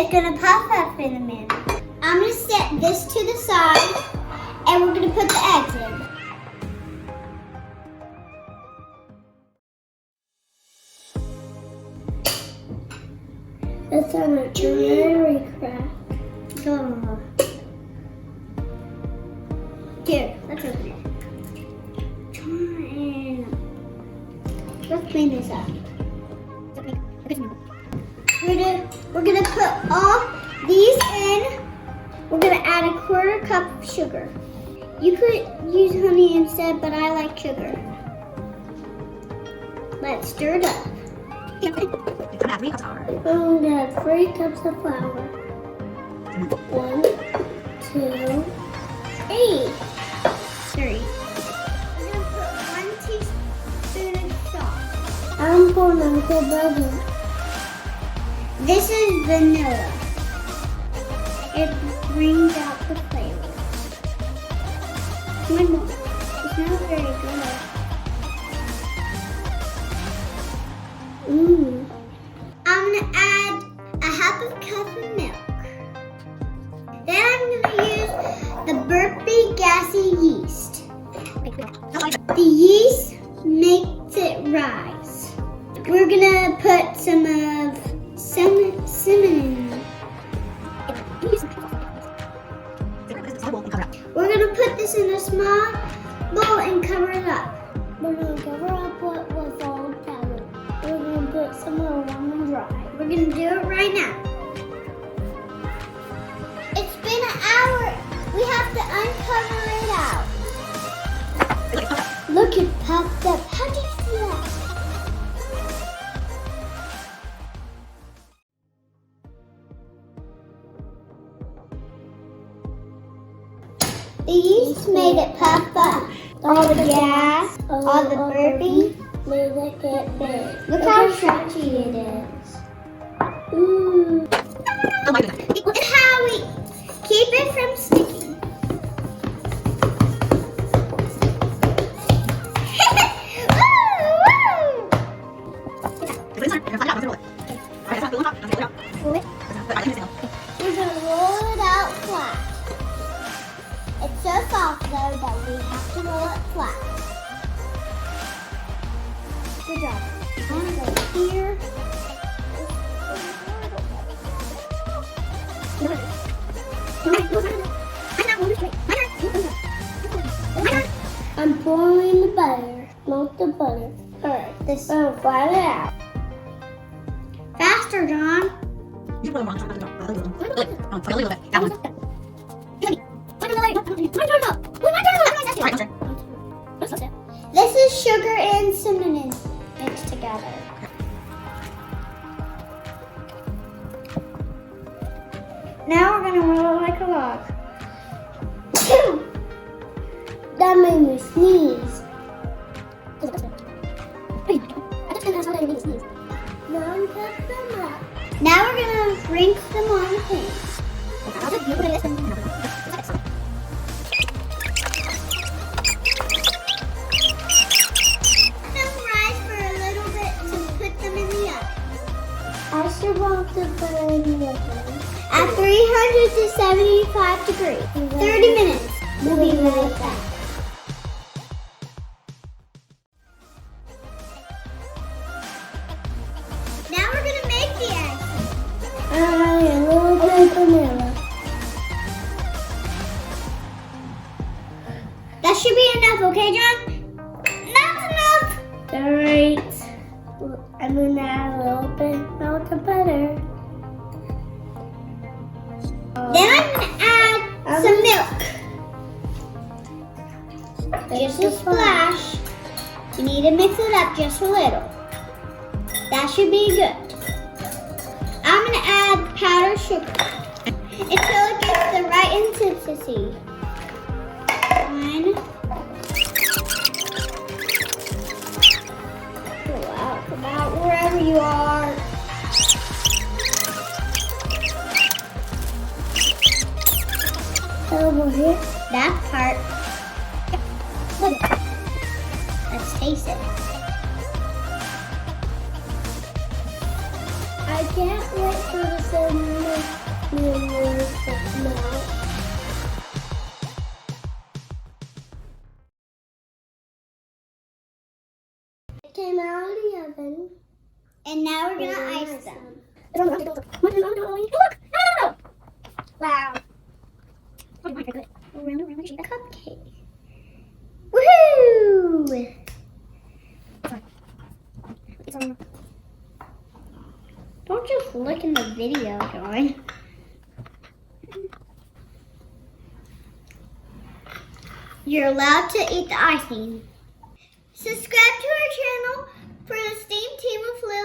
It's gonna puff up in a minute. I'm gonna set this to the side, and we're gonna put the eggs in. It's on a cherry crack. Oh. Here, let's open it. Let's clean this up. We're gonna put all these in. We're gonna add a 1/4 cup of sugar. You could use honey instead, but I like sugar. Let's stir it up. I'm gonna add 3 cups of flour. I'm gonna add 3 cups of flour. 1, 2, 3. 3. I'm gonna put 1 teaspoon of salt. I'm pouring the butter. This is vanilla. It brings out the flavor. It smells very good. I'm gonna add a 1/2 cup of milk. Then I'm gonna use the Burpy Gassy yeast. The yeast makes it rise. We're gonna put some of cinnamon. We're gonna put this in a small bowl and cover it up. We're gonna cover up with all powder. We're gonna put some more lemon dry. We're gonna do it right now. It's been an hour. We have to uncover it out. Look, it popped up. How do you see that? The yeast made it puff up. All the gas, all the burpy, made it get big. Look how stretchy it is. Ooh. Oh my goodness. And how we keep it from sticking. We're gonna roll it out flat. It's so soft though that we have to roll it flat. Good job. I'm gonna go here. I'm pouring the butter. Melt the butter. Alright, this will flat it out. Faster, John. You put them on. A little bit. That one. This is sugar and cinnamon mixed together. Now we're gonna roll it like a log. That made me sneeze. Now we're gonna rinse them on the pan. I should want to put it in the oven. At 300 to 75 degrees. 30 minutes. We'll be right back. Now we're going to make the eggs. A little bit of vanilla. That should be enough, okay, John? That's enough. All right. I'm going to add a little bit of butter. Then I'm going to add some milk. Just a splash. You need to mix it up just a little. That should be good. I'm going to add powdered sugar until it gets the right intensity. 1. Come out wherever you are. Over here. That part. Let's taste it. I can't wait for the cinnamon It came out of the oven. And now we're going to ice them. Look! No! Wow. Cupcake. Woohoo! Don't just look in the video, Joy. You're allowed to eat the icing. Subscribe to our channel for the steam team of Lilly.